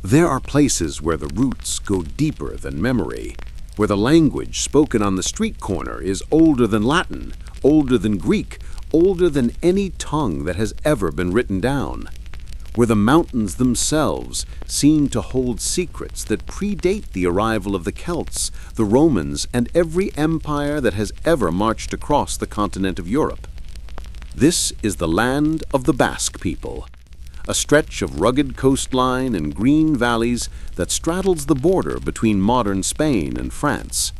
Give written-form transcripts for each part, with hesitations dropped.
There are places where the roots go deeper than memory, where the language spoken on the street corner is older than Latin, older than Greek, older than any tongue that has ever been written down, where the mountains themselves seem to hold secrets that predate the arrival of the Celts, the Romans, and every empire that has ever marched across the continent of Europe. This is the land of the Basque people, a stretch of rugged coastline and green valleys that straddles the border between modern Spain and France.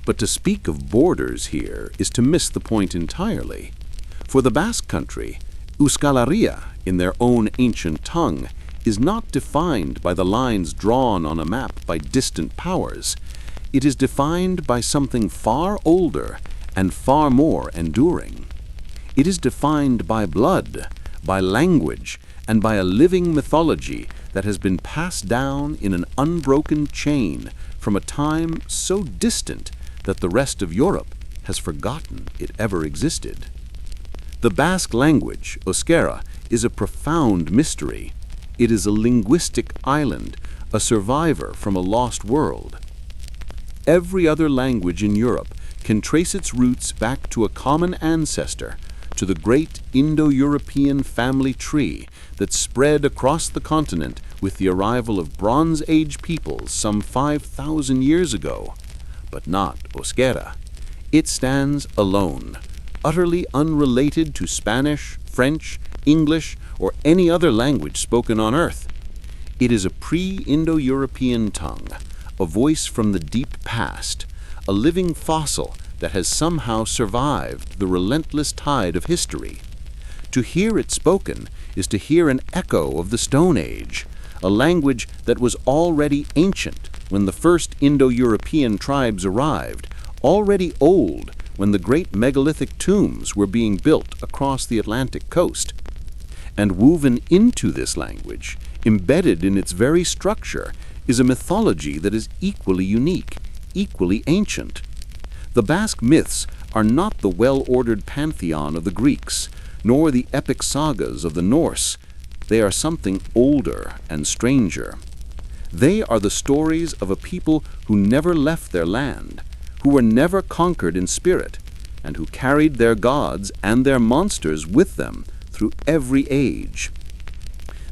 But to speak of borders here is to miss the point entirely. For the Basque Country, Euskara, in their own ancient tongue, is not defined by the lines drawn on a map by distant powers. It is defined by something far older and far more enduring. It is defined by blood, by language, and by a living mythology that has been passed down in an unbroken chain from a time so distant that the rest of Europe has forgotten it ever existed. The Basque language, Euskara, is a profound mystery. It is a linguistic island, a survivor from a lost world. Every other language in Europe can trace its roots back to a common ancestor, to the great Indo-European family tree that spread across the continent with the arrival of Bronze Age peoples some 5,000 years ago. But not Euskara. It stands alone, utterly unrelated to Spanish, French, English, or any other language spoken on Earth. It is a pre-Indo-European tongue, a voice from the deep past, a living fossil that has somehow survived the relentless tide of history. To hear it spoken is to hear an echo of the Stone Age, a language that was already ancient when the first Indo-European tribes arrived, already old when the great megalithic tombs were being built across the Atlantic coast. And woven into this language, embedded in its very structure, is a mythology that is equally unique, equally ancient. The Basque myths are not the well-ordered pantheon of the Greeks, nor the epic sagas of the Norse. They are something older and stranger. They are the stories of a people who never left their land, who were never conquered in spirit, and who carried their gods and their monsters with them through every age.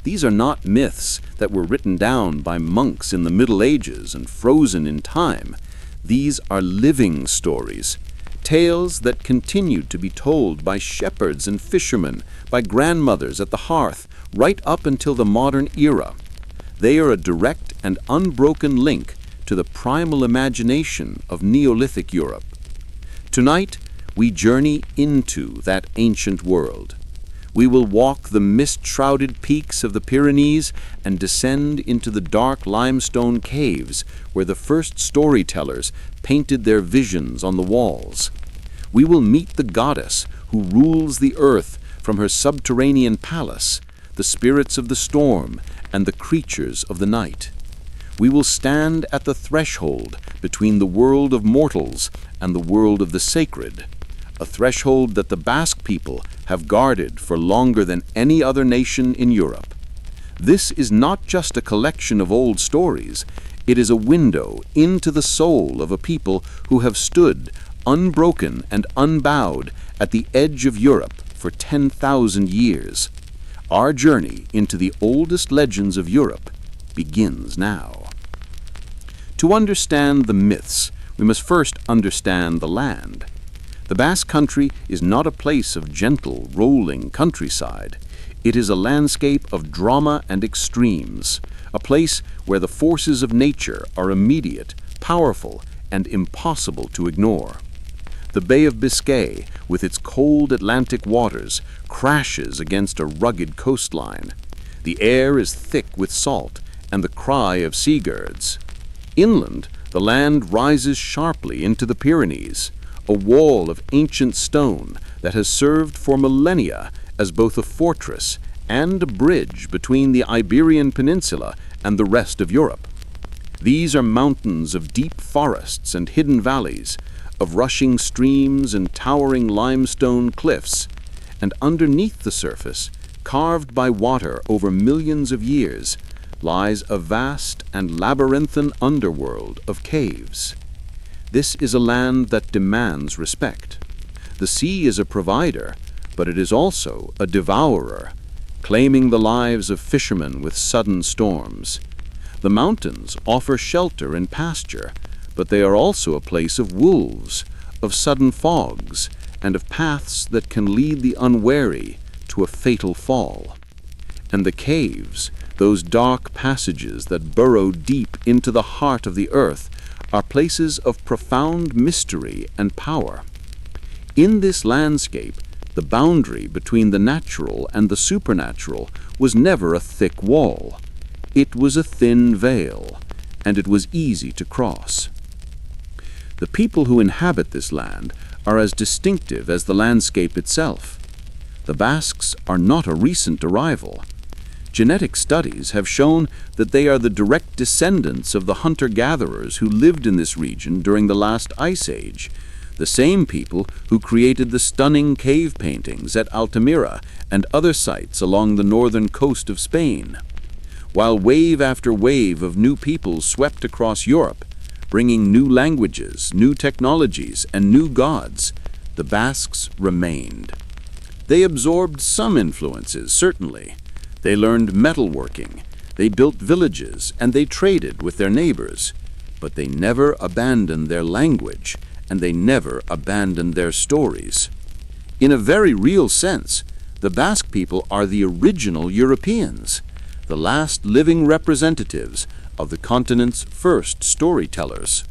These are not myths that were written down by monks in the Middle Ages and frozen in time. These are living stories, tales that continued to be told by shepherds and fishermen, by grandmothers at the hearth, right up until the modern era. They are a direct and unbroken link to the primal imagination of Neolithic Europe. Tonight, we journey into that ancient world. We will walk the mist-shrouded peaks of the Pyrenees and descend into the dark limestone caves where the first storytellers painted their visions on the walls. We will meet the goddess who rules the earth from her subterranean palace, the spirits of the storm and the creatures of the night. We will stand at the threshold between the world of mortals and the world of the sacred, a threshold that the Basque people have guarded for longer than any other nation in Europe. This is not just a collection of old stories, it is a window into the soul of a people who have stood, unbroken and unbowed, at the edge of Europe for 10,000 years. Our journey into the oldest legends of Europe begins now. To understand the myths, we must first understand the land. The Basque Country is not a place of gentle, rolling countryside. It is a landscape of drama and extremes, a place where the forces of nature are immediate, powerful, and impossible to ignore. The Bay of Biscay, with its cold Atlantic waters, crashes against a rugged coastline. The air is thick with salt and the cry of seagulls. Inland, the land rises sharply into the Pyrenees, a wall of ancient stone that has served for millennia as both a fortress and a bridge between the Iberian Peninsula and the rest of Europe. These are mountains of deep forests and hidden valleys, of rushing streams and towering limestone cliffs, and underneath the surface, carved by water over millions of years, lies a vast and labyrinthine underworld of caves. This is a land that demands respect. The sea is a provider, but it is also a devourer, claiming the lives of fishermen with sudden storms. The mountains offer shelter and pasture, but they are also a place of wolves, of sudden fogs, and of paths that can lead the unwary to a fatal fall. And the caves, those dark passages that burrow deep into the heart of the earth, are places of profound mystery and power. In this landscape, the boundary between the natural and the supernatural was never a thick wall. It was a thin veil, and it was easy to cross. The people who inhabit this land are as distinctive as the landscape itself. The Basques are not a recent arrival. Genetic studies have shown that they are the direct descendants of the hunter-gatherers who lived in this region during the last ice age, the same people who created the stunning cave paintings at Altamira and other sites along the northern coast of Spain. While wave after wave of new peoples swept across Europe, bringing new languages, new technologies, and new gods, the Basques remained. They absorbed some influences, certainly. They learned metalworking, they built villages, and they traded with their neighbors. But they never abandoned their language, and they never abandoned their stories. In a very real sense, the Basque people are the original Europeans, the last living representatives of the continent's first storytellers.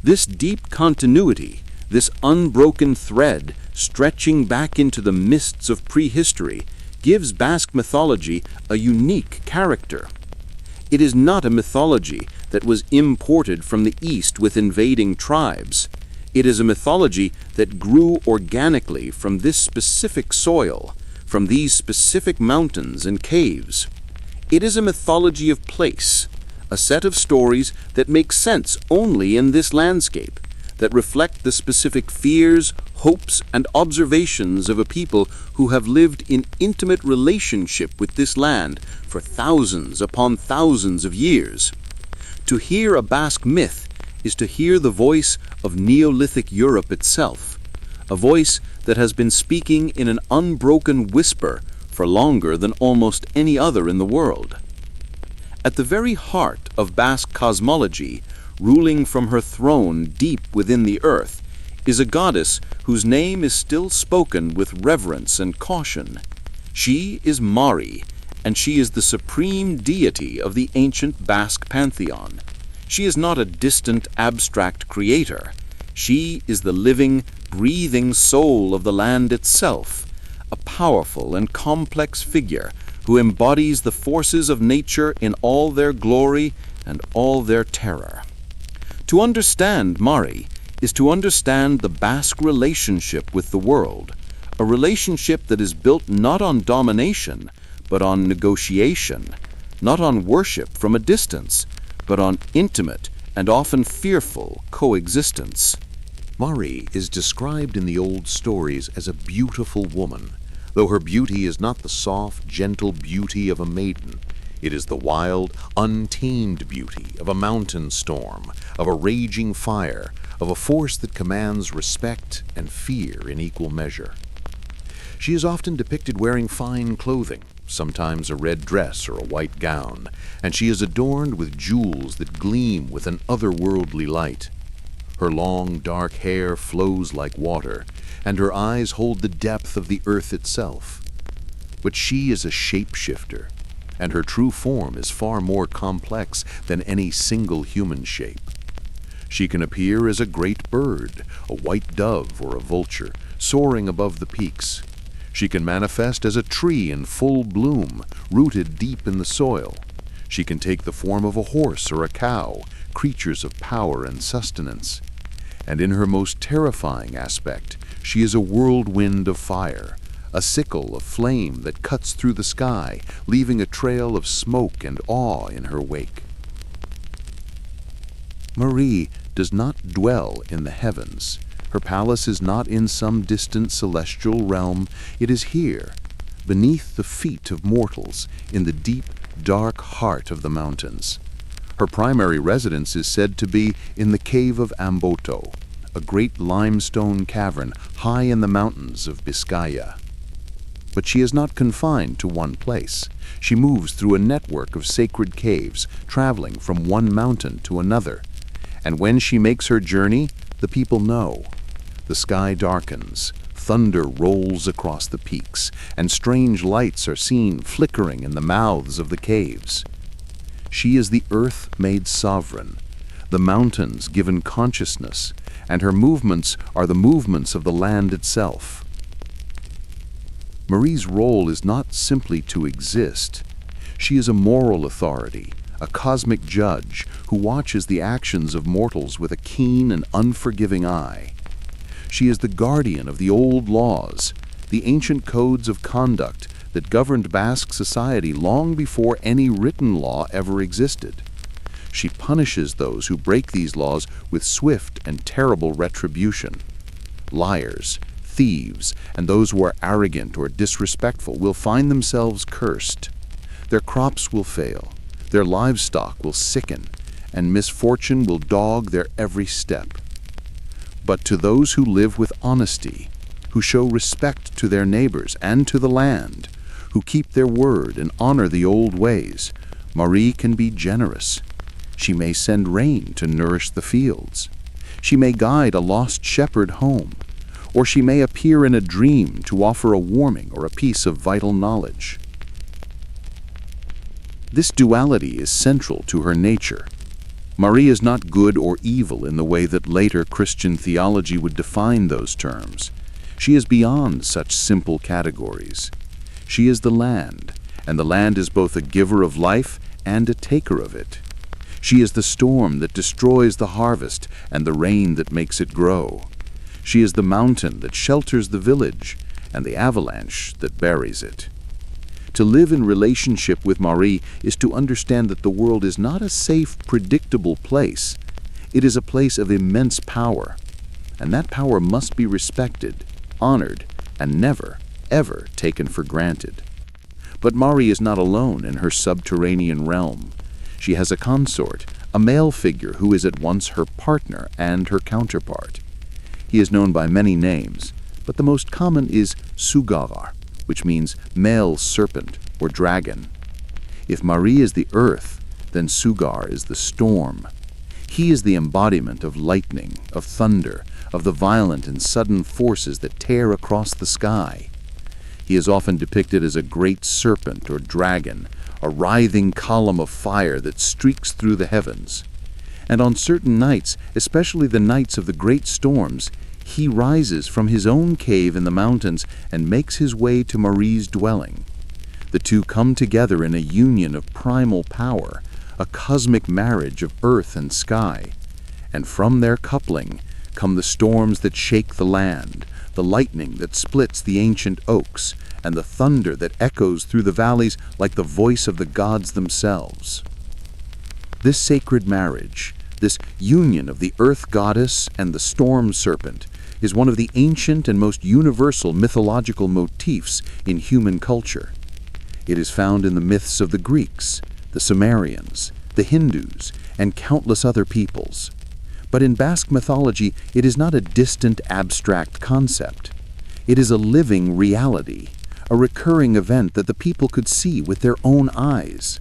This deep continuity, this unbroken thread stretching back into the mists of prehistory, gives Basque mythology a unique character. It is not a mythology that was imported from the East with invading tribes. It is a mythology that grew organically from this specific soil, from these specific mountains and caves. It is a mythology of place, a set of stories that make sense only in this landscape, that reflect the specific fears, hopes, and observations of a people who have lived in intimate relationship with this land for thousands upon thousands of years. To hear a Basque myth is to hear the voice of Neolithic Europe itself, a voice that has been speaking in an unbroken whisper for longer than almost any other in the world. At the very heart of Basque cosmology, ruling from her throne deep within the earth, is a goddess whose name is still spoken with reverence and caution. She is Mari, and she is the supreme deity of the ancient Basque pantheon. She is not a distant, abstract creator. She is the living, breathing soul of the land itself, a powerful and complex figure who embodies the forces of nature in all their glory and all their terror. To understand Mari is to understand the Basque relationship with the world, a relationship that is built not on domination, but on negotiation, not on worship from a distance, but on intimate and often fearful coexistence. Mari is described in the old stories as a beautiful woman, though her beauty is not the soft, gentle beauty of a maiden. It is the wild, untamed beauty of a mountain storm, of a raging fire, of a force that commands respect and fear in equal measure. She is often depicted wearing fine clothing, sometimes a red dress or a white gown, and she is adorned with jewels that gleam with an otherworldly light. Her long, dark hair flows like water, and her eyes hold the depth of the earth itself. But she is a shapeshifter, and her true form is far more complex than any single human shape. She can appear as a great bird, a white dove or a vulture, soaring above the peaks. She can manifest as a tree in full bloom, rooted deep in the soil. She can take the form of a horse or a cow, creatures of power and sustenance. And in her most terrifying aspect, she is a whirlwind of fire, a sickle of flame that cuts through the sky, leaving a trail of smoke and awe in her wake. Marie does not dwell in the heavens. Her palace is not in some distant celestial realm. It is here, beneath the feet of mortals, in the deep, dark heart of the mountains. Her primary residence is said to be in the cave of Amboto, a great limestone cavern high in the mountains of Biscaya. But she is not confined to one place. She moves through a network of sacred caves, traveling from one mountain to another. And when she makes her journey, the people know. The sky darkens, thunder rolls across the peaks, and strange lights are seen flickering in the mouths of the caves. She is the earth made sovereign, the mountains given consciousness, and her movements are the movements of the land itself. Marie's role is not simply to exist. She is a moral authority, a cosmic judge who watches the actions of mortals with a keen and unforgiving eye. She is the guardian of the old laws, the ancient codes of conduct that governed Basque society long before any written law ever existed. She punishes those who break these laws with swift and terrible retribution. Liars, thieves, and those who are arrogant or disrespectful will find themselves cursed. Their crops will fail, their livestock will sicken, and misfortune will dog their every step. But to those who live with honesty, who show respect to their neighbors and to the land, who keep their word and honor the old ways, Marie can be generous. She may send rain to nourish the fields. She may guide a lost shepherd home, or she may appear in a dream to offer a warning or a piece of vital knowledge. This duality is central to her nature. Marie is not good or evil in the way that later Christian theology would define those terms. She is beyond such simple categories. She is the land, and the land is both a giver of life and a taker of it. She is the storm that destroys the harvest and the rain that makes it grow. She is the mountain that shelters the village and the avalanche that buries it. To live in relationship with Marie is to understand that the world is not a safe, predictable place. It is a place of immense power, and that power must be respected, honored, and never, ever taken for granted. But Marie is not alone in her subterranean realm. She has a consort, a male figure who is at once her partner and her counterpart. He is known by many names, but the most common is Sugar, which means male serpent or dragon. If Marie is the earth, then Sugar is the storm. He is the embodiment of lightning, of thunder, of the violent and sudden forces that tear across the sky. He is often depicted as a great serpent or dragon, a writhing column of fire that streaks through the heavens. And on certain nights, especially the nights of the great storms, he rises from his own cave in the mountains and makes his way to Marie's dwelling. The two come together in a union of primal power, a cosmic marriage of earth and sky. And from their coupling come the storms that shake the land, the lightning that splits the ancient oaks, and the thunder that echoes through the valleys like the voice of the gods themselves. This sacred marriage, this union of the earth goddess and the storm serpent, is one of the ancient and most universal mythological motifs in human culture. It is found in the myths of the Greeks, the Sumerians, the Hindus, and countless other peoples. But in Basque mythology, it is not a distant, abstract concept. It is a living reality, a recurring event that the people could see with their own eyes.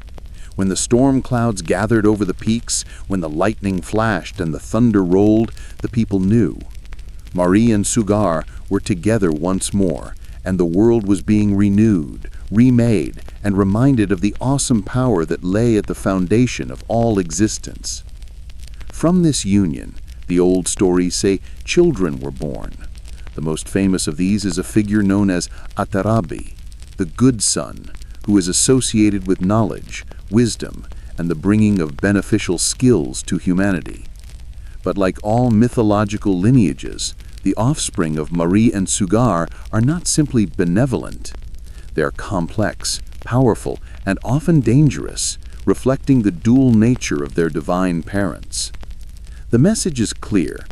When the storm clouds gathered over the peaks, when the lightning flashed and the thunder rolled, the people knew. Marie and Sugar were together once more, and the world was being renewed, remade, and reminded of the awesome power that lay at the foundation of all existence. From this union, the old stories say children were born. The most famous of these is a figure known as Atarabi, the good son, who is associated with knowledge, wisdom, and the bringing of beneficial skills to humanity. But like all mythological lineages, the offspring of Marie and Sugar are not simply benevolent. They are complex, powerful, and often dangerous, reflecting the dual nature of their divine parents. The message is clear.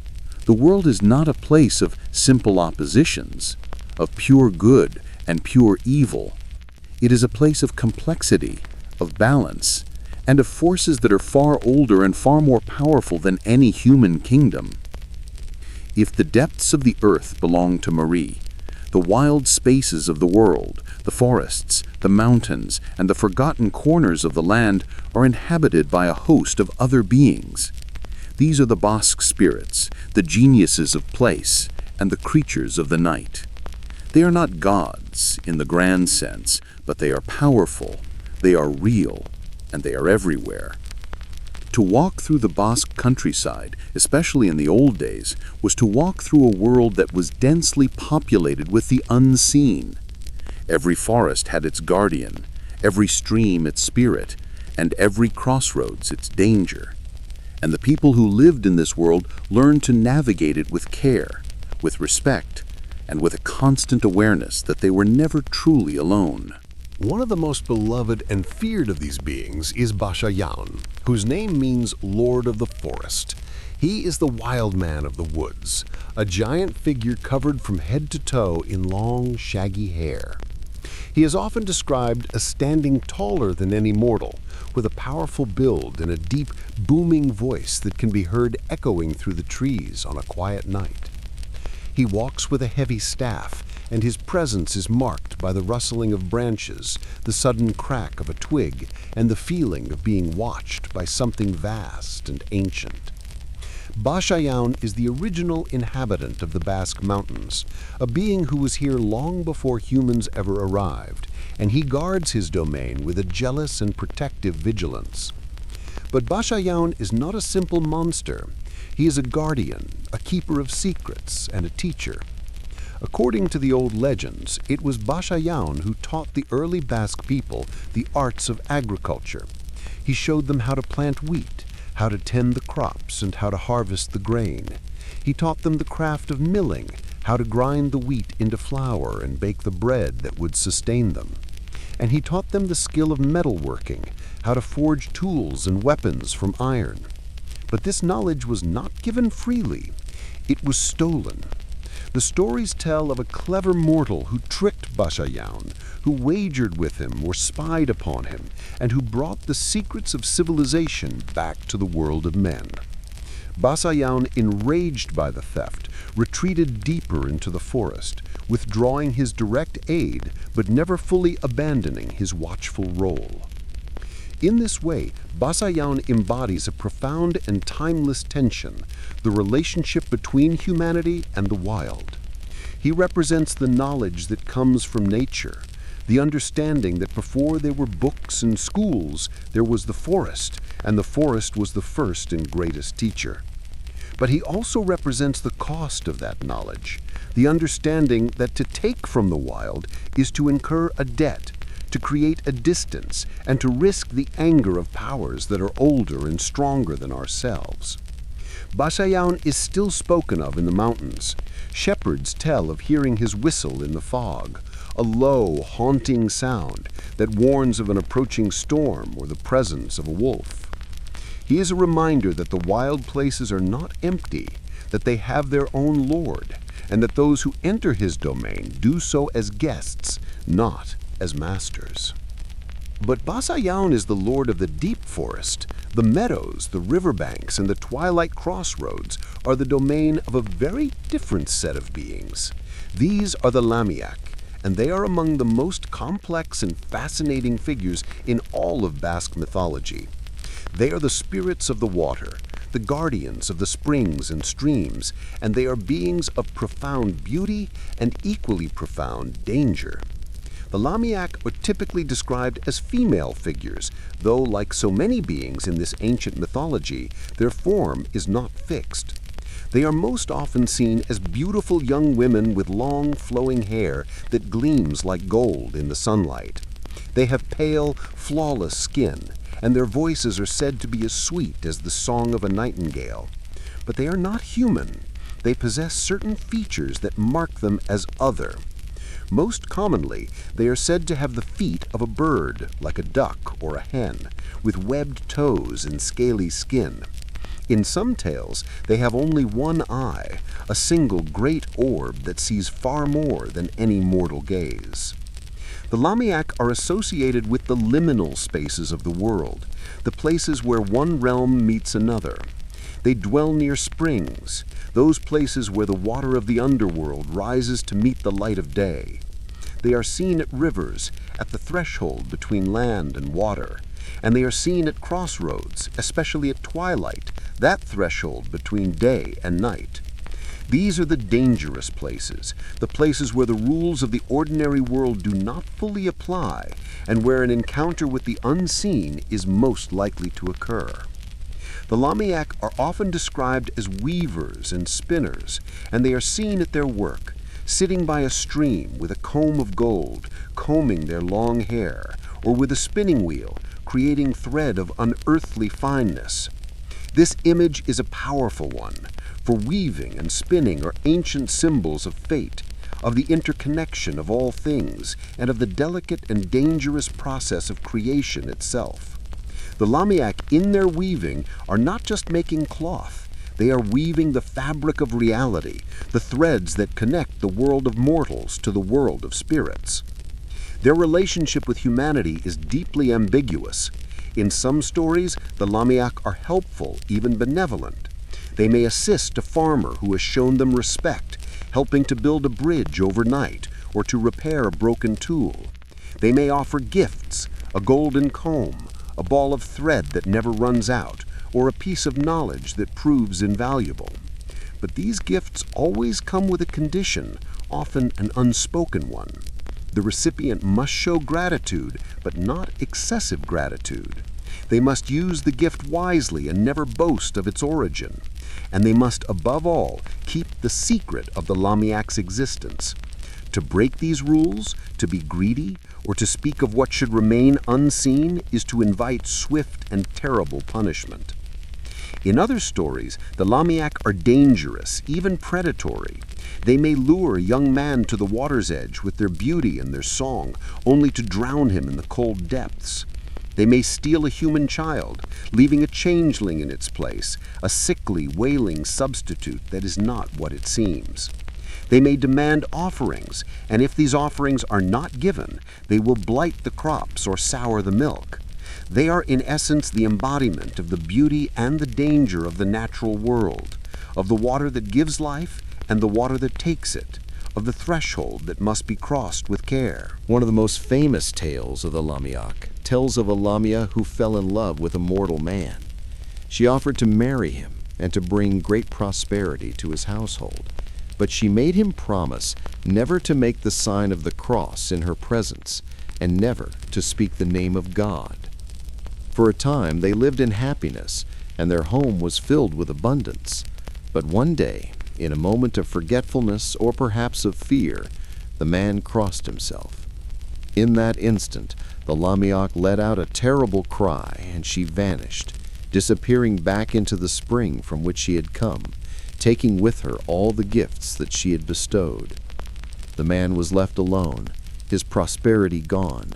The world is not a place of simple oppositions, of pure good and pure evil. It is a place of complexity, of balance, and of forces that are far older and far more powerful than any human kingdom. If the depths of the earth belong to Marie, the wild spaces of the world, the forests, the mountains, and the forgotten corners of the land are inhabited by a host of other beings. These are the Basque spirits, the geniuses of place, and the creatures of the night. They are not gods in the grand sense, but they are powerful, they are real, and they are everywhere. To walk through the Basque countryside, especially in the old days, was to walk through a world that was densely populated with the unseen. Every forest had its guardian, every stream its spirit, and every crossroads its danger. And the people who lived in this world learned to navigate it with care, with respect, and with a constant awareness that they were never truly alone. One of the most beloved and feared of these beings is Basajaun, whose name means Lord of the Forest. He is the wild man of the woods, a giant figure covered from head to toe in long, shaggy hair. He is often described as standing taller than any mortal, with a powerful build and a deep, booming voice that can be heard echoing through the trees on a quiet night. He walks with a heavy staff, and his presence is marked by the rustling of branches, the sudden crack of a twig, and the feeling of being watched by something vast and ancient. Basajaun is the original inhabitant of the Basque Mountains, a being who was here long before humans ever arrived, and he guards his domain with a jealous and protective vigilance. But Basajaun is not a simple monster. He is a guardian, a keeper of secrets, and a teacher. According to the old legends, it was Basajaun who taught the early Basque people the arts of agriculture. He showed them how to plant wheat, how to tend the crops, and how to harvest the grain. He taught them the craft of milling, how to grind the wheat into flour and bake the bread that would sustain them. And he taught them the skill of metalworking, how to forge tools and weapons from iron. But this knowledge was not given freely. It was stolen. The stories tell of a clever mortal who tricked Basajaun, who wagered with him or spied upon him, and who brought the secrets of civilization back to the world of men. Basajaun, enraged by the theft, retreated deeper into the forest, withdrawing his direct aid but never fully abandoning his watchful role. In this way, Basajaun embodies a profound and timeless tension, the relationship between humanity and the wild. He represents the knowledge that comes from nature, the understanding that before there were books and schools, there was the forest, and the forest was the first and greatest teacher. But he also represents the cost of that knowledge, the understanding that to take from the wild is to incur a debt, to create a distance, and to risk the anger of powers that are older and stronger than ourselves. Basajaun is still spoken of in the mountains. Shepherds tell of hearing his whistle in the fog, a low, haunting sound that warns of an approaching storm or the presence of a wolf. He is a reminder that the wild places are not empty, that they have their own lord, and that those who enter his domain do so as guests, not as masters. But Basajaun is the lord of the deep forest. The meadows, the riverbanks, and the twilight crossroads are the domain of a very different set of beings. These are the Lamiak, and they are among the most complex and fascinating figures in all of Basque mythology. They are the spirits of the water, the guardians of the springs and streams, and they are beings of profound beauty and equally profound danger. The Lamiak are typically described as female figures, though like so many beings in this ancient mythology, their form is not fixed. They are most often seen as beautiful young women with long, flowing hair that gleams like gold in the sunlight. They have pale, flawless skin, and their voices are said to be as sweet as the song of a nightingale. But they are not human. They possess certain features that mark them as other. Most commonly, they are said to have the feet of a bird, like a duck or a hen, with webbed toes and scaly skin. In some tales, they have only one eye, a single great orb that sees far more than any mortal gaze. The Lamiak are associated with the liminal spaces of the world, the places where one realm meets another. They dwell near springs, those places where the water of the underworld rises to meet the light of day. They are seen at rivers, at the threshold between land and water, and they are seen at crossroads, especially at twilight, that threshold between day and night. These are the dangerous places, the places where the rules of the ordinary world do not fully apply, and where an encounter with the unseen is most likely to occur. The Lamiak are often described as weavers and spinners, and they are seen at their work, sitting by a stream with a comb of gold, combing their long hair, or with a spinning wheel, creating thread of unearthly fineness. This image is a powerful one, for weaving and spinning are ancient symbols of fate, of the interconnection of all things, and of the delicate and dangerous process of creation itself. The Lamiak, in their weaving, are not just making cloth. They are weaving the fabric of reality, the threads that connect the world of mortals to the world of spirits. Their relationship with humanity is deeply ambiguous. In some stories, the Lamiak are helpful, even benevolent. They may assist a farmer who has shown them respect, helping to build a bridge overnight or to repair a broken tool. They may offer gifts, a golden comb, a ball of thread that never runs out, or a piece of knowledge that proves invaluable. But these gifts always come with a condition, often an unspoken one. The recipient must show gratitude, but not excessive gratitude. They must use the gift wisely and never boast of its origin. And they must, above all, keep the secret of the Lamiak's existence. To break these rules, to be greedy, or to speak of what should remain unseen is to invite swift and terrible punishment. In other stories, the Lamiak are dangerous, even predatory. They may lure a young man to the water's edge with their beauty and their song, only to drown him in the cold depths. They may steal a human child, leaving a changeling in its place, a sickly, wailing substitute that is not what it seems. They may demand offerings, and if these offerings are not given, they will blight the crops or sour the milk. They are in essence the embodiment of the beauty and the danger of the natural world, of the water that gives life and the water that takes it, of the threshold that must be crossed with care. One of the most famous tales of the Lamiak tells of a Lamia who fell in love with a mortal man. She offered to marry him and to bring great prosperity to his household, but she made him promise never to make the sign of the cross in her presence and never to speak the name of God. For a time they lived in happiness, and their home was filled with abundance. But one day, in a moment of forgetfulness or perhaps of fear, the man crossed himself. In that instant, the Lamiak let out a terrible cry, and she vanished, disappearing back into the spring from which she had come, taking with her all the gifts that she had bestowed. The man was left alone, his prosperity gone,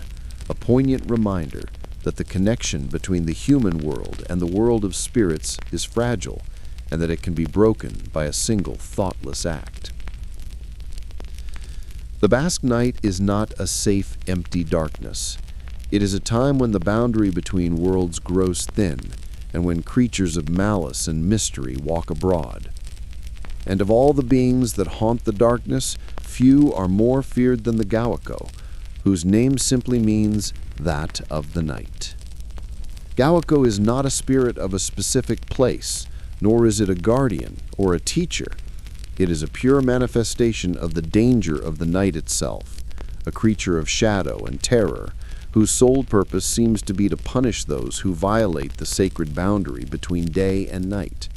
a poignant reminder that the connection between the human world and the world of spirits is fragile, and that it can be broken by a single thoughtless act. The Basque night is not a safe, empty darkness. It is a time when the boundary between worlds grows thin, and when creatures of malice and mystery walk abroad. And of all the beings that haunt the darkness, few are more feared than the Gawako, whose name simply means that of the night. Gawako is not a spirit of a specific place, nor is it a guardian or a teacher. It is a pure manifestation of the danger of the night itself, a creature of shadow and terror, whose sole purpose seems to be to punish those who violate the sacred boundary between day and night.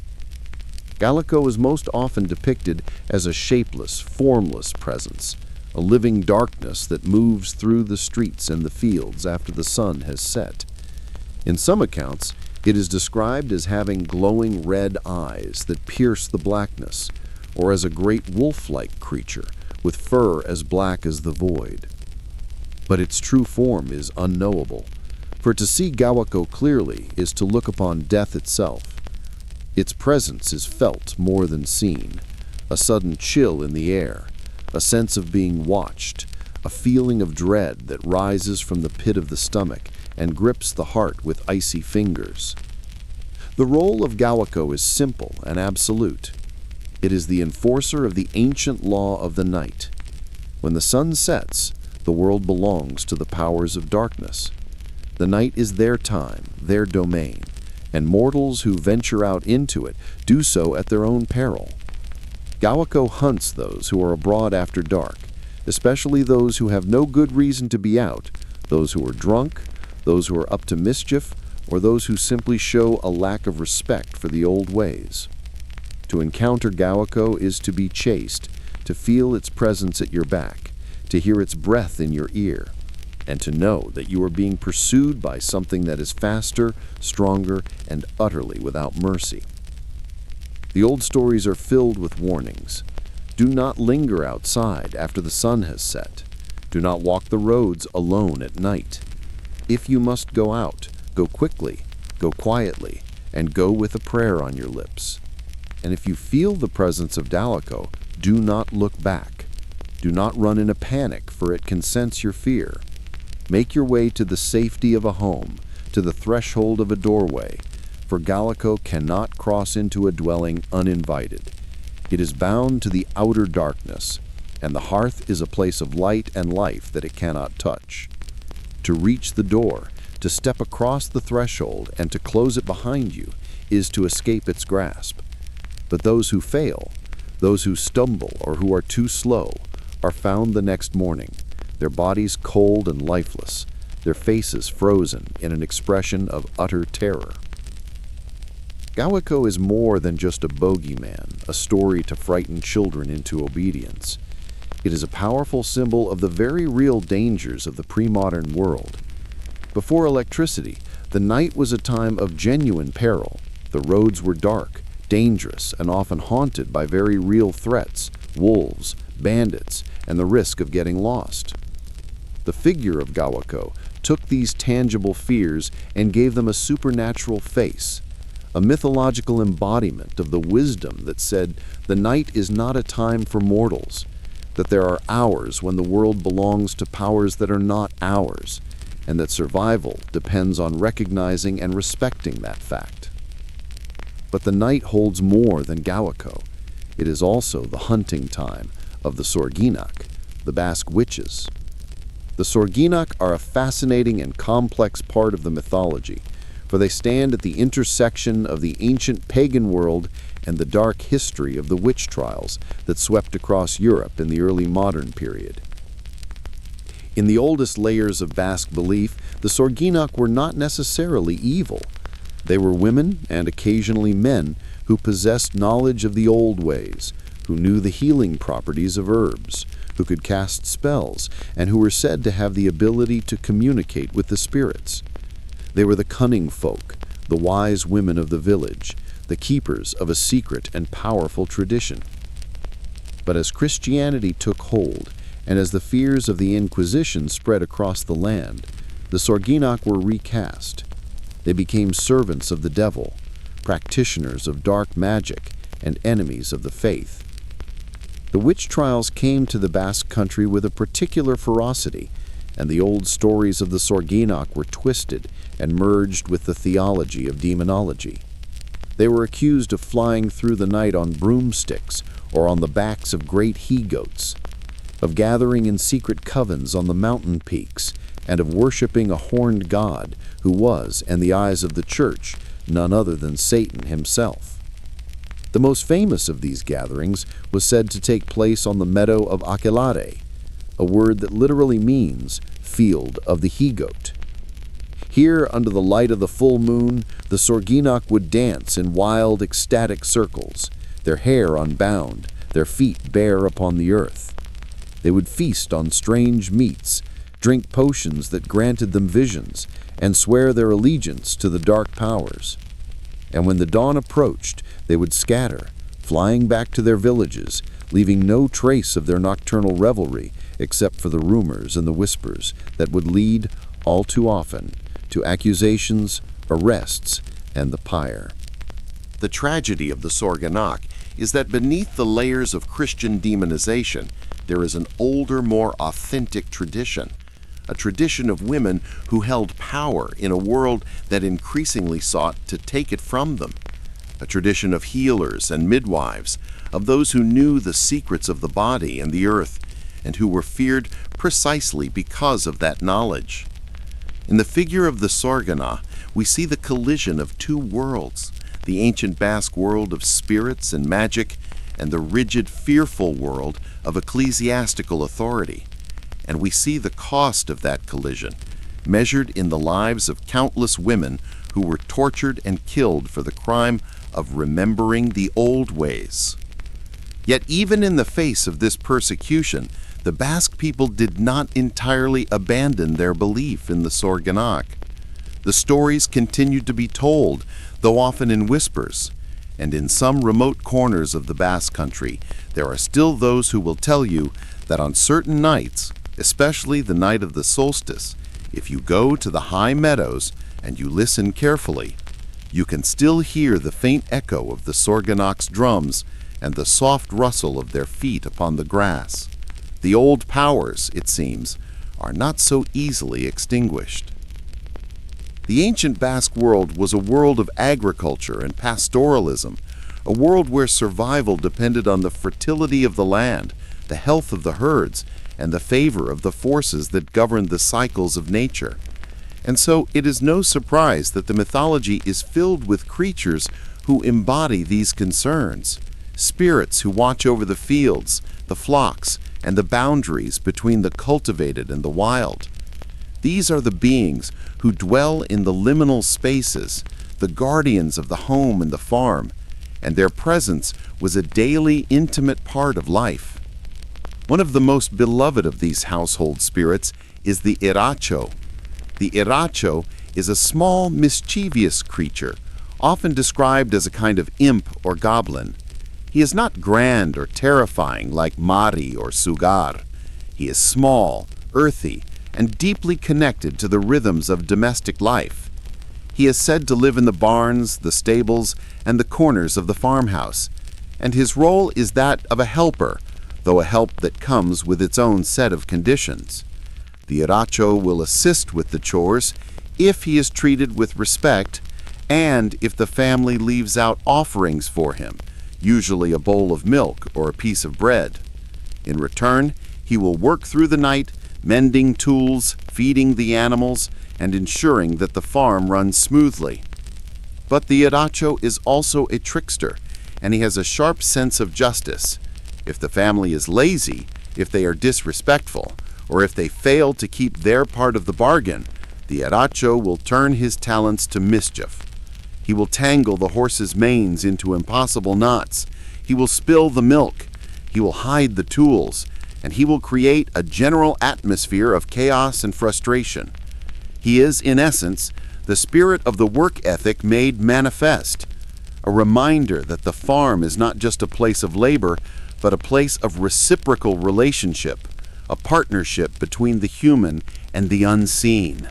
Gawako is most often depicted as a shapeless, formless presence, a living darkness that moves through the streets and the fields after the sun has set. In some accounts, it is described as having glowing red eyes that pierce the blackness, or as a great wolf-like creature with fur as black as the void. But its true form is unknowable, for to see Gawako clearly is to look upon death itself. Its presence is felt more than seen, a sudden chill in the air, a sense of being watched, a feeling of dread that rises from the pit of the stomach and grips the heart with icy fingers. The role of Gawako is simple and absolute. It is the enforcer of the ancient law of the night. When the sun sets, the world belongs to the powers of darkness. The night is their time, their domain, and mortals who venture out into it do so at their own peril. Gawako hunts those who are abroad after dark, especially those who have no good reason to be out, those who are drunk, those who are up to mischief, or those who simply show a lack of respect for the old ways. To encounter Gawako is to be chased, to feel its presence at your back, to hear its breath in your ear, and to know that you are being pursued by something that is faster, stronger, and utterly without mercy. The old stories are filled with warnings. Do not linger outside after the sun has set. Do not walk the roads alone at night. If you must go out, go quickly, go quietly, and go with a prayer on your lips. And if you feel the presence of Gawako, do not look back. Do not run in a panic, for it can sense your fear. Make your way to the safety of a home, to the threshold of a doorway, for Gawako cannot cross into a dwelling uninvited. It is bound to the outer darkness, and the hearth is a place of light and life that it cannot touch. To reach the door, to step across the threshold, and to close it behind you is to escape its grasp. But those who fail, those who stumble or who are too slow, are found the next morning, their bodies cold and lifeless, their faces frozen in an expression of utter terror. Gawako is more than just a bogeyman, a story to frighten children into obedience. It is a powerful symbol of the very real dangers of the pre-modern world. Before electricity, the night was a time of genuine peril. The roads were dark, dangerous, and often haunted by very real threats, wolves, bandits, and the risk of getting lost. The figure of Gawako took these tangible fears and gave them a supernatural face, a mythological embodiment of the wisdom that said the night is not a time for mortals, that there are hours when the world belongs to powers that are not ours, and that survival depends on recognizing and respecting that fact. But the night holds more than Gawako. It is also the hunting time of the Sorginak, the Basque witches. The Sorginak are a fascinating and complex part of the mythology, for they stand at the intersection of the ancient pagan world and the dark history of the witch trials that swept across Europe in the early modern period. In the oldest layers of Basque belief, the Sorginak were not necessarily evil. They were women, and occasionally men, who possessed knowledge of the old ways, who knew the healing properties of herbs, who could cast spells, and who were said to have the ability to communicate with the spirits. They were the cunning folk, the wise women of the village, the keepers of a secret and powerful tradition. But as Christianity took hold, and as the fears of the Inquisition spread across the land, the Sorginak were recast. They became servants of the devil, practitioners of dark magic, and enemies of the faith. The witch trials came to the Basque Country with a particular ferocity, and the old stories of the Sorginak were twisted and merged with the theology of demonology. They were accused of flying through the night on broomsticks or on the backs of great he-goats, of gathering in secret covens on the mountain peaks, and of worshipping a horned god who was, in the eyes of the church, none other than Satan himself. The most famous of these gatherings was said to take place on the meadow of Aquelarre, a word that literally means field of the he-goat. Here, under the light of the full moon, the Sorginak would dance in wild, ecstatic circles, their hair unbound, their feet bare upon the earth. They would feast on strange meats, drink potions that granted them visions, and swear their allegiance to the dark powers. And when the dawn approached, they would scatter, flying back to their villages, leaving no trace of their nocturnal revelry except for the rumors and the whispers that would lead, all too often, to accusations, arrests, and the pyre. The tragedy of the Sorginak is that beneath the layers of Christian demonization, there is an older, more authentic tradition, a tradition of women who held power in a world that increasingly sought to take it from them, a tradition of healers and midwives, of those who knew the secrets of the body and the earth, and who were feared precisely because of that knowledge. In the figure of the Sorgana, we see the collision of two worlds, the ancient Basque world of spirits and magic, and the rigid, fearful world of ecclesiastical authority. And we see the cost of that collision, measured in the lives of countless women who were tortured and killed for the crime of remembering the old ways. Yet even in the face of this persecution, the Basque people did not entirely abandon their belief in the Sorganak. The stories continued to be told, though often in whispers, and in some remote corners of the Basque Country, there are still those who will tell you that on certain nights, especially the night of the solstice, if you go to the high meadows and you listen carefully, you can still hear the faint echo of the Sorganak's drums and the soft rustle of their feet upon the grass. The old powers, it seems, are not so easily extinguished. The ancient Basque world was a world of agriculture and pastoralism, a world where survival depended on the fertility of the land, the health of the herds, and the favor of the forces that governed the cycles of nature. And so it is no surprise that the mythology is filled with creatures who embody these concerns, spirits who watch over the fields, the flocks, and the boundaries between the cultivated and the wild. These are the beings who dwell in the liminal spaces, the guardians of the home and the farm, and their presence was a daily, intimate part of life. One of the most beloved of these household spirits is the Iracho. The Iracho is a small, mischievous creature, often described as a kind of imp or goblin. He is not grand or terrifying like Mari or Sugar. He is small, earthy, and deeply connected to the rhythms of domestic life. He is said to live in the barns, the stables, and the corners of the farmhouse, and his role is that of a helper, though a help that comes with its own set of conditions. The Iracho will assist with the chores if he is treated with respect and if the family leaves out offerings for him, usually a bowl of milk or a piece of bread. In return, he will work through the night, mending tools, feeding the animals, and ensuring that the farm runs smoothly. But the Iracho is also a trickster, and he has a sharp sense of justice. If the family is lazy, if they are disrespectful, or if they fail to keep their part of the bargain, the Iracho will turn his talents to mischief. He will tangle the horses' manes into impossible knots. He will spill the milk. He will hide the tools, and he will create a general atmosphere of chaos and frustration. He is, in essence, the spirit of the work ethic made manifest, a reminder that the farm is not just a place of labor, but a place of reciprocal relationship, a partnership between the human and the unseen.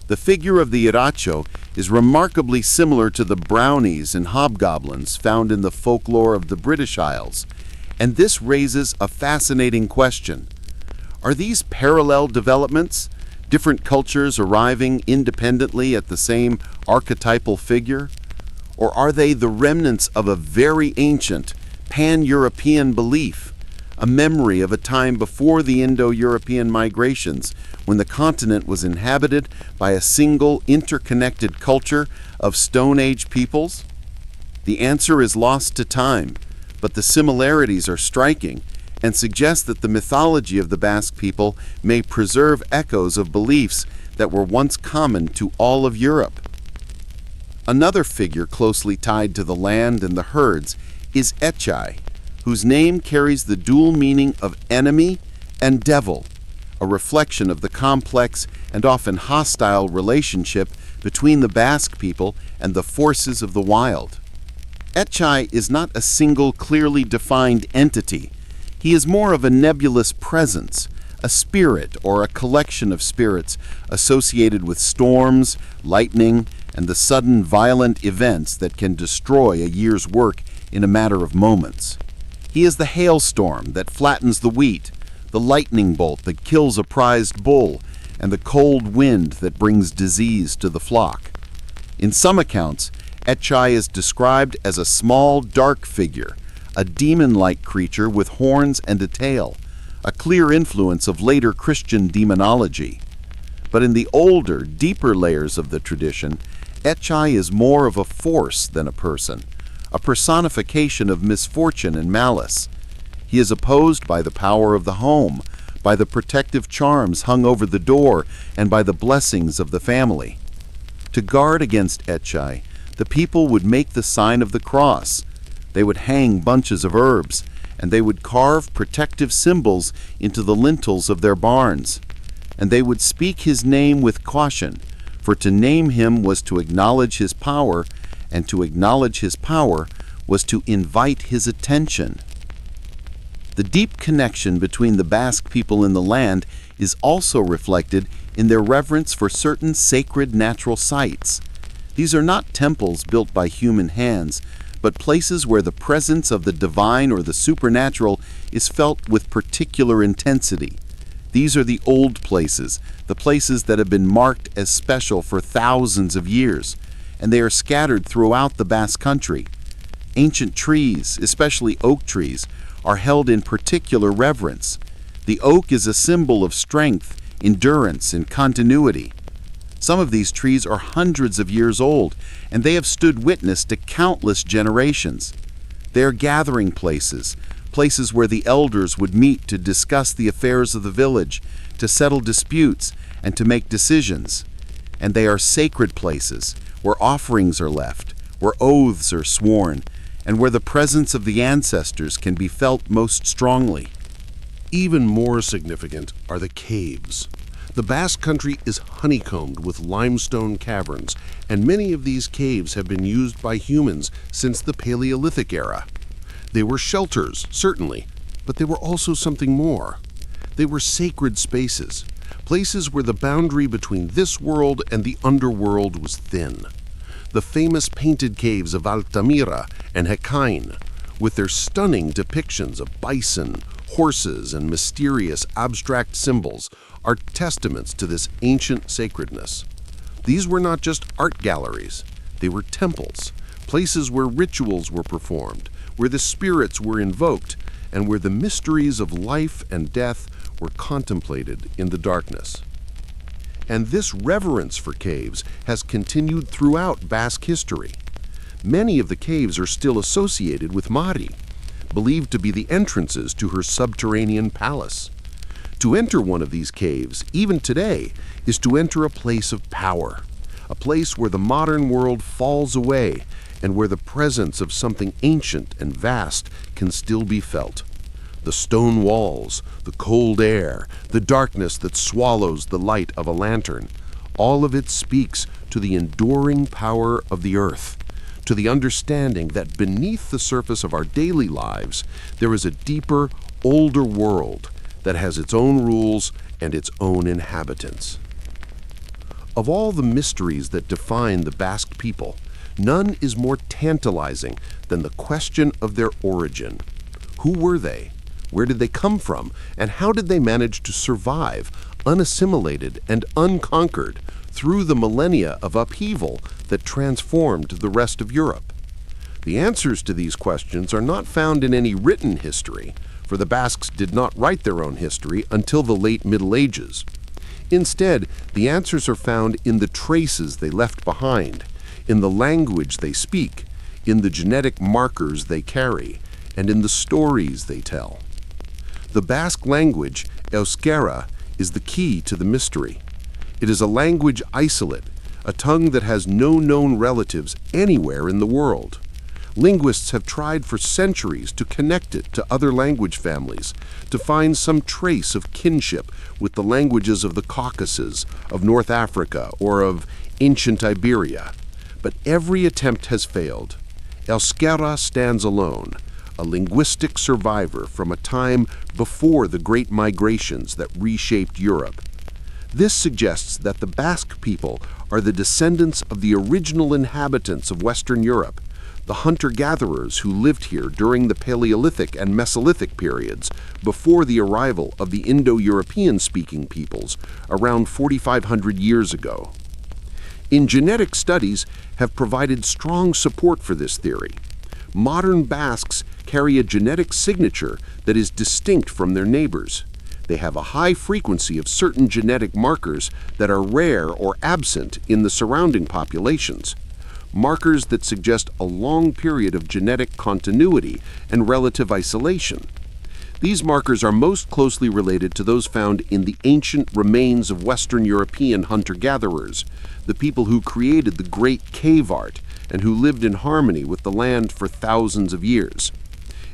The figure of the Iracho is remarkably similar to the brownies and hobgoblins found in the folklore of the British Isles, and this raises a fascinating question. Are these parallel developments, different cultures arriving independently at the same archetypal figure? Or are they the remnants of a very ancient, pan-European belief, a memory of a time before the Indo-European migrations, when the continent was inhabited by a single interconnected culture of Stone Age peoples? The answer is lost to time, but the similarities are striking and suggest that the mythology of the Basque people may preserve echoes of beliefs that were once common to all of Europe. Another figure closely tied to the land and the herds is Echai, whose name carries the dual meaning of enemy and devil, a reflection of the complex and often hostile relationship between the Basque people and the forces of the wild. Echai is not a single clearly defined entity. He is more of a nebulous presence, a spirit or a collection of spirits associated with storms, lightning, and the sudden violent events that can destroy a year's work in a matter of moments. He He is the hailstorm that flattens the wheat, the lightning bolt that kills a prized bull, and the cold wind that brings disease to the flock. In some accounts, Etchai is described as a small, dark figure, a demon-like creature with horns and a tail, a clear influence of later Christian demonology. But in the older, deeper layers of the tradition, Etchai is more of a force than a person, a personification of misfortune and malice. He is opposed by the power of the home, by the protective charms hung over the door, and by the blessings of the family. To guard against Etchai, the people would make the sign of the cross. They would hang bunches of herbs, and they would carve protective symbols into the lintels of their barns. And they would speak his name with caution, for to name him was to acknowledge his power, and to acknowledge his power was to invite his attention. The deep connection between the Basque people in the land is also reflected in their reverence for certain sacred natural sites. These are not temples built by human hands, but places where the presence of the divine or the supernatural is felt with particular intensity. These are the old places, the places that have been marked as special for thousands of years, and they are scattered throughout the Basque Country. Ancient trees, especially oak trees, are held in particular reverence. The oak is a symbol of strength, endurance, and continuity. Some of these trees are hundreds of years old, and they have stood witness to countless generations. They are gathering places, places where the elders would meet to discuss the affairs of the village, to settle disputes, and to make decisions. And they are sacred places, where offerings are left, where oaths are sworn, and where the presence of the ancestors can be felt most strongly. Even more significant are the caves. The Basque Country is honeycombed with limestone caverns, and many of these caves have been used by humans since the Paleolithic era. They were shelters, certainly, but they were also something more. They were sacred spaces, places where the boundary between this world and the underworld was thin. The famous painted caves of Altamira and Hekain, with their stunning depictions of bison, horses, and mysterious abstract symbols, are testaments to this ancient sacredness. These were not just art galleries, they were temples, places where rituals were performed, where the spirits were invoked, and where the mysteries of life and death were contemplated in the darkness. And this reverence for caves has continued throughout Basque history. Many of the caves are still associated with Mari, believed to be the entrances to her subterranean palace. To enter one of these caves, even today, is to enter a place of power, a place where the modern world falls away and where the presence of something ancient and vast can still be felt. The stone walls, the cold air, the darkness that swallows the light of a lantern, all of it speaks to the enduring power of the earth, to the understanding that beneath the surface of our daily lives, there is a deeper, older world that has its own rules and its own inhabitants. Of all the mysteries that define the Basque people, none is more tantalizing than the question of their origin. Who were they? Where did they come from? And how did they manage to survive, unassimilated and unconquered, through the millennia of upheaval that transformed the rest of Europe? The answers to these questions are not found in any written history, for the Basques did not write their own history until the late Middle Ages. Instead, the answers are found in the traces they left behind, in the language they speak, in the genetic markers they carry, and in the stories they tell. The Basque language, Euskara, is the key to the mystery. It is a language isolate, a tongue that has no known relatives anywhere in the world. Linguists have tried for centuries to connect it to other language families, to find some trace of kinship with the languages of the Caucasus, of North Africa, or of ancient Iberia. But every attempt has failed. Euskara stands alone, a linguistic survivor from a time before the great migrations that reshaped Europe. This suggests that the Basque people are the descendants of the original inhabitants of Western Europe, the hunter-gatherers who lived here during the Paleolithic and Mesolithic periods before the arrival of the Indo-European speaking peoples around 4,500 years ago. In genetic studies have provided strong support for this theory. Modern Basques carry a genetic signature that is distinct from their neighbors. They have a high frequency of certain genetic markers that are rare or absent in the surrounding populations, markers that suggest a long period of genetic continuity and relative isolation. These markers are most closely related to those found in the ancient remains of Western European hunter-gatherers, the people who created the great cave art and who lived in harmony with the land for thousands of years.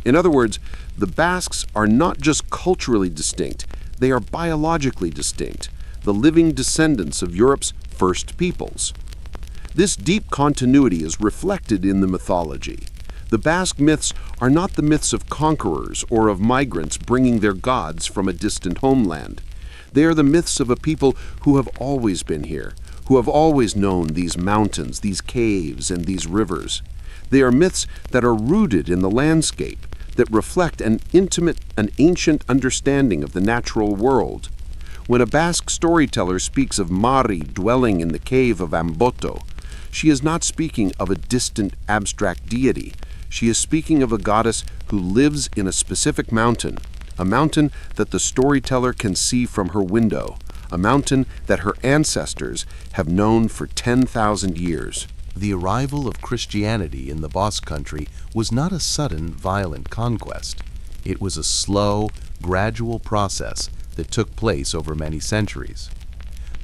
In other words, the Basques are not just culturally distinct, they are biologically distinct, the living descendants of Europe's first peoples. This deep continuity is reflected in the mythology. The Basque myths are not the myths of conquerors or of migrants bringing their gods from a distant homeland. They are the myths of a people who have always been here, who have always known these mountains, these caves, and these rivers. They are myths that are rooted in the landscape, that reflect an intimate and ancient understanding of the natural world. When a Basque storyteller speaks of Mari dwelling in the cave of Amboto, she is not speaking of a distant, abstract deity. She is speaking of a goddess who lives in a specific mountain, a mountain that the storyteller can see from her window, a mountain that her ancestors have known for 10,000 years. The arrival of Christianity in the Basque Country was not a sudden, violent conquest. It was a slow, gradual process that took place over many centuries.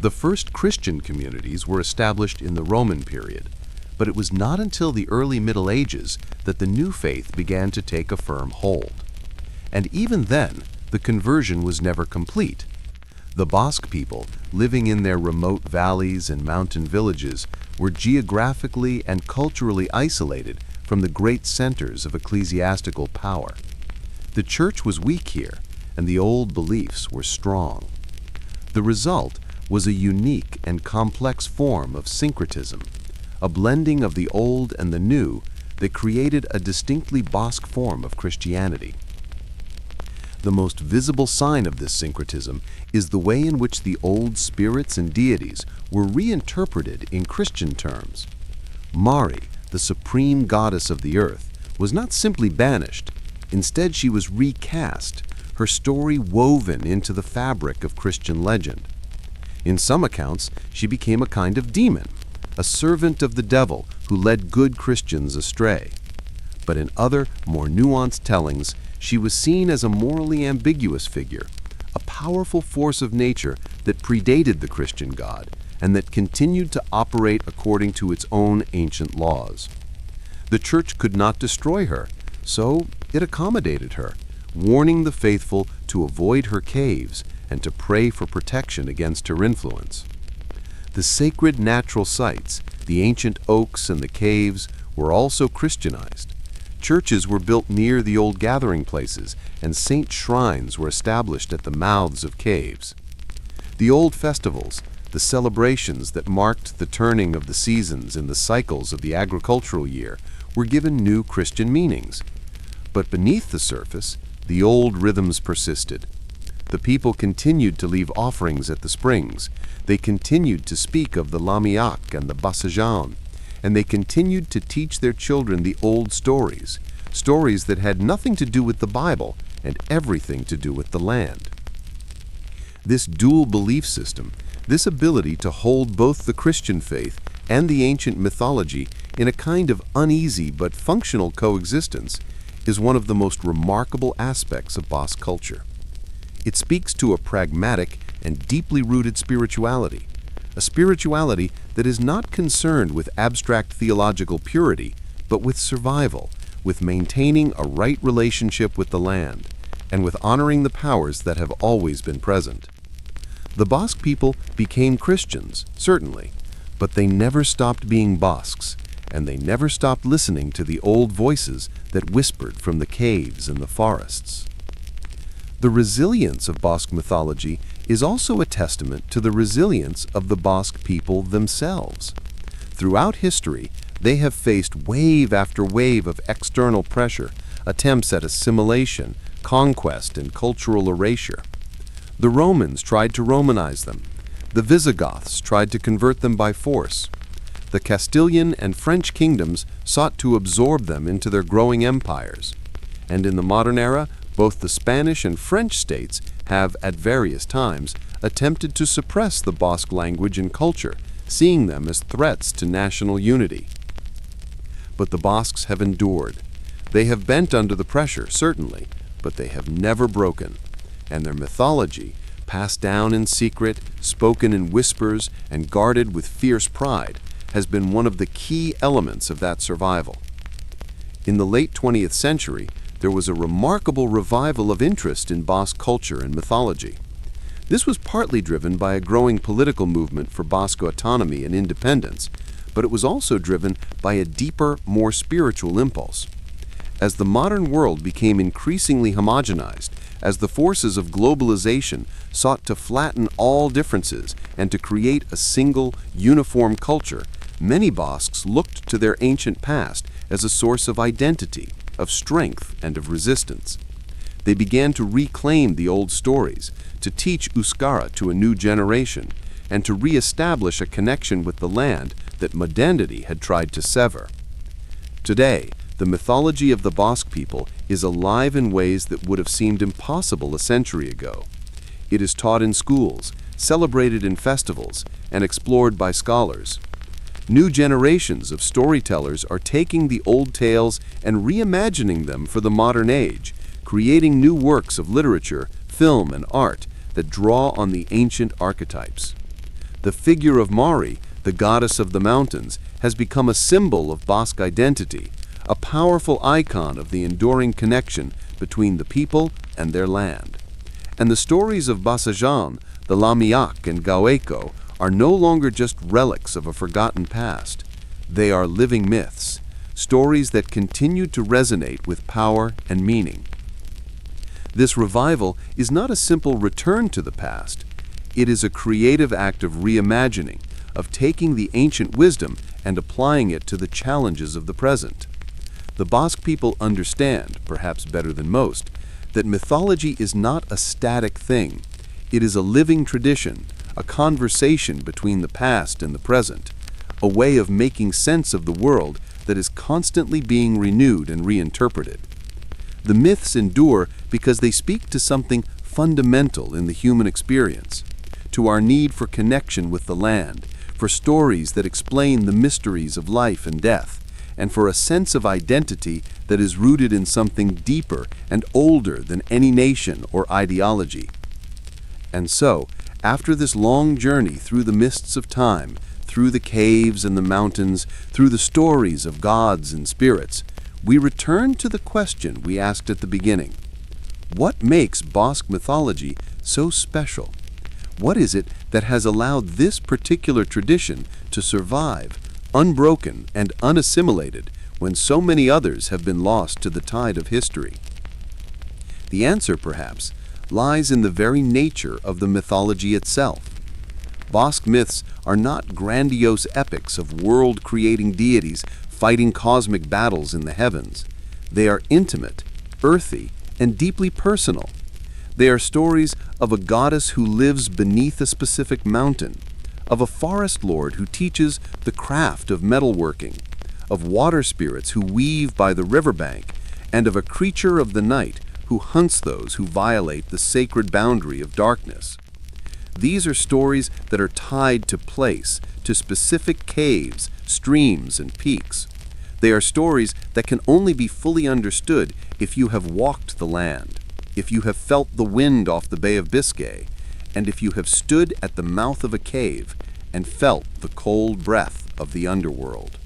The first Christian communities were established in the Roman period, but it was not until the early Middle Ages that the new faith began to take a firm hold. And even then, the conversion was never complete. The Basque people, living in their remote valleys and mountain villages, were geographically and culturally isolated from the great centers of ecclesiastical power. The church was weak here, and the old beliefs were strong. The result was a unique and complex form of syncretism, a blending of the old and the new that created a distinctly Basque form of Christianity. The most visible sign of this syncretism is the way in which the old spirits and deities were reinterpreted in Christian terms. Mari, the supreme goddess of the earth, was not simply banished. Instead, she was recast, her story woven into the fabric of Christian legend. In some accounts, she became a kind of demon, a servant of the devil who led good Christians astray. But in other, more nuanced tellings, she was seen as a morally ambiguous figure, a powerful force of nature that predated the Christian God and that continued to operate according to its own ancient laws. The church could not destroy her, so it accommodated her, warning the faithful to avoid her caves and to pray for protection against her influence. The sacred natural sites, the ancient oaks and the caves, were also Christianized. Churches were built near the old gathering places, and saint shrines were established at the mouths of caves. The old festivals, the celebrations that marked the turning of the seasons in the cycles of the agricultural year, were given new Christian meanings. But beneath the surface, the old rhythms persisted. The people continued to leave offerings at the springs. They continued to speak of the Lamiak and the Basajaun, and they continued to teach their children the old stories, stories that had nothing to do with the Bible and everything to do with the land. This dual belief system, this ability to hold both the Christian faith and the ancient mythology in a kind of uneasy but functional coexistence, is one of the most remarkable aspects of Basque culture. It speaks to a pragmatic and deeply rooted spirituality, a spirituality that is not concerned with abstract theological purity, but with survival, with maintaining a right relationship with the land, and with honoring the powers that have always been present. The Basque people became Christians, certainly, but they never stopped being Basques, and they never stopped listening to the old voices that whispered from the caves and the forests. The resilience of Basque mythology is also a testament to the resilience of the Basque people themselves. Throughout history, They have faced wave after wave of external pressure, attempts at assimilation, conquest, and cultural erasure. The Romans tried to Romanize them. The Visigoths tried to convert them by force. The Castilian and French kingdoms sought to absorb them into their growing empires. And in the modern era, both the Spanish and French states have, at various times, attempted to suppress the Basque language and culture, seeing them as threats to national unity. But the Basques have endured. They have bent under the pressure, certainly, but they have never broken. And their mythology, passed down in secret, spoken in whispers, and guarded with fierce pride, has been one of the key elements of that survival. In the late 20th century, there was a remarkable revival of interest in Basque culture and mythology. This was partly driven by a growing political movement for Basque autonomy and independence, but it was also driven by a deeper, more spiritual impulse. As the modern world became increasingly homogenized, as the forces of globalization sought to flatten all differences and to create a single, uniform culture, many Basques looked to their ancient past as a source of identity, of strength, and of resistance. They began to reclaim the old stories, to teach Euskara to a new generation, and to re-establish a connection with the land that modernity had tried to sever. Today, the mythology of the Basque people is alive in ways that would have seemed impossible a century ago. It is taught in schools, celebrated in festivals, and explored by scholars. New generations of storytellers are taking the old tales and reimagining them for the modern age, creating new works of literature, film, and art that draw on the ancient archetypes. The figure of Mari, the goddess of the mountains, has become a symbol of Basque identity, a powerful icon of the enduring connection between the people and their land. And the stories of Basajaun, the Lamiak, and Gaueko are no longer just relics of a forgotten past. They are living myths, stories that continue to resonate with power and meaning. This revival is not a simple return to the past. It is a creative act of reimagining, of taking the ancient wisdom and applying it to the challenges of the present. The Basque people understand, perhaps better than most, that mythology is not a static thing. It is a living tradition, a conversation between the past and the present, a way of making sense of the world that is constantly being renewed and reinterpreted. The myths endure because they speak to something fundamental in the human experience, to our need for connection with the land, for stories that explain the mysteries of life and death, and for a sense of identity that is rooted in something deeper and older than any nation or ideology. And so, after this long journey through the mists of time, through the caves and the mountains, through the stories of gods and spirits, we return to the question we asked at the beginning. What makes Basque mythology so special? What is it that has allowed this particular tradition to survive, unbroken and unassimilated, when so many others have been lost to the tide of history? The answer, perhaps, lies in the very nature of the mythology itself. Basque myths are not grandiose epics of world-creating deities fighting cosmic battles in the heavens. They are intimate, earthy, and deeply personal. They are stories of a goddess who lives beneath a specific mountain, of a forest lord who teaches the craft of metalworking, of water spirits who weave by the riverbank, and of a creature of the night who hunts those who violate the sacred boundary of darkness. These are stories that are tied to place, to specific caves, streams, and peaks. They are stories that can only be fully understood if you have walked the land, if you have felt the wind off the Bay of Biscay, and if you have stood at the mouth of a cave and felt the cold breath of the underworld.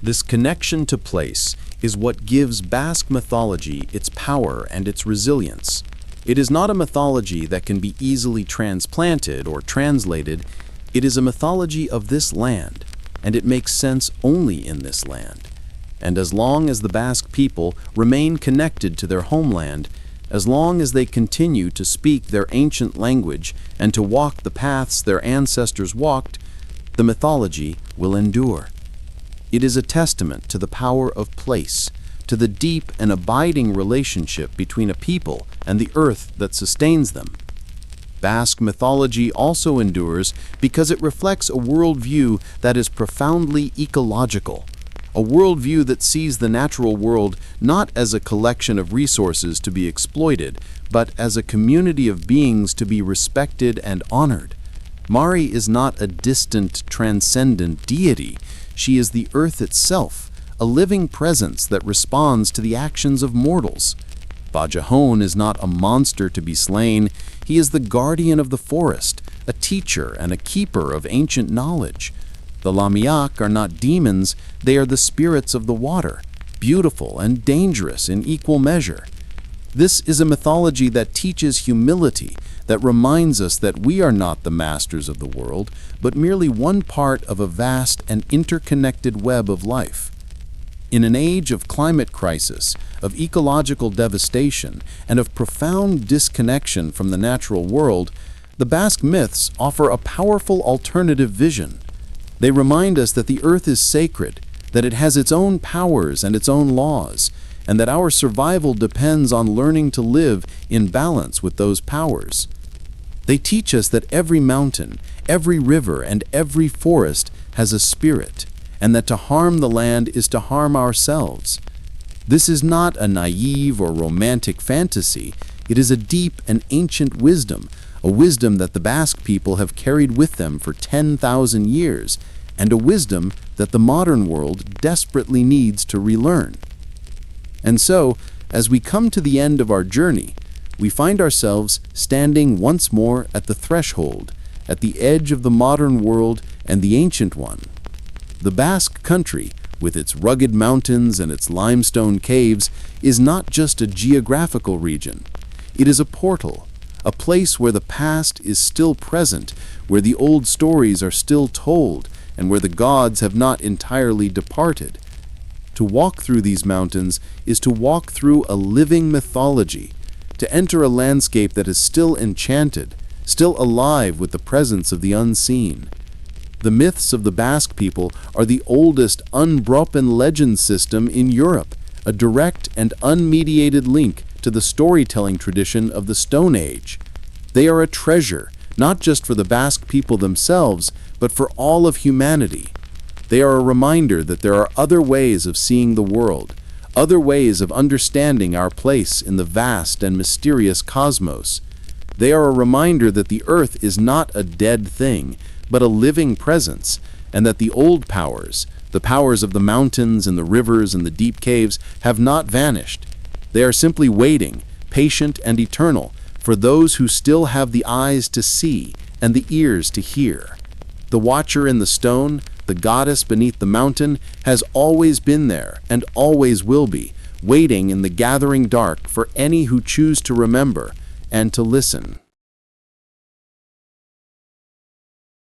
This connection to place is what gives Basque mythology its power and its resilience. It is not a mythology that can be easily transplanted or translated. It is a mythology of this land, and it makes sense only in this land. And as long as the Basque people remain connected to their homeland, as long as they continue to speak their ancient language and to walk the paths their ancestors walked, the mythology will endure. It is a testament to the power of place, to the deep and abiding relationship between a people and the earth that sustains them. Basque mythology also endures because it reflects a worldview that is profoundly ecological, a worldview that sees the natural world not as a collection of resources to be exploited, but as a community of beings to be respected and honored. Mari is not a distant, transcendent deity. She is the earth itself, a living presence that responds to the actions of mortals. Basajaun is not a monster to be slain. He is the guardian of the forest, a teacher and a keeper of ancient knowledge. The Lamiak are not demons, they are the spirits of the water, beautiful and dangerous in equal measure. This is a mythology that teaches humility, that reminds us that we are not the masters of the world, but merely one part of a vast and interconnected web of life. In an age of climate crisis, of ecological devastation, and of profound disconnection from the natural world, the Basque myths offer a powerful alternative vision. They remind us that the earth is sacred, that it has its own powers and its own laws, and that our survival depends on learning to live in balance with those powers. They teach us that every mountain, every river, and every forest has a spirit, and that to harm the land is to harm ourselves. This is not a naive or romantic fantasy. It is a deep and ancient wisdom, a wisdom that the Basque people have carried with them for 10,000 years, and a wisdom that the modern world desperately needs to relearn. And so, as we come to the end of our journey, we find ourselves standing once more at the threshold, at the edge of the modern world and the ancient one. The Basque Country, with its rugged mountains and its limestone caves, is not just a geographical region. It is a portal, a place where the past is still present, where the old stories are still told, and where the gods have not entirely departed. To walk through these mountains is to walk through a living mythology, to enter a landscape that is still enchanted, still alive with the presence of the unseen. The myths of the Basque people are the oldest unbroken legend system in Europe, a direct and unmediated link to the storytelling tradition of the Stone Age. They are a treasure, not just for the Basque people themselves, but for all of humanity. They are a reminder that there are other ways of seeing the world, other ways of understanding our place in the vast and mysterious cosmos. They are a reminder that the earth is not a dead thing, but a living presence, and that the old powers, the powers of the mountains and the rivers and the deep caves, have not vanished. They are simply waiting, patient and eternal, for those who still have the eyes to see and the ears to hear. The watcher in the stone, the goddess beneath the mountain, has always been there and always will be, waiting in the gathering dark for any who choose to remember and to listen.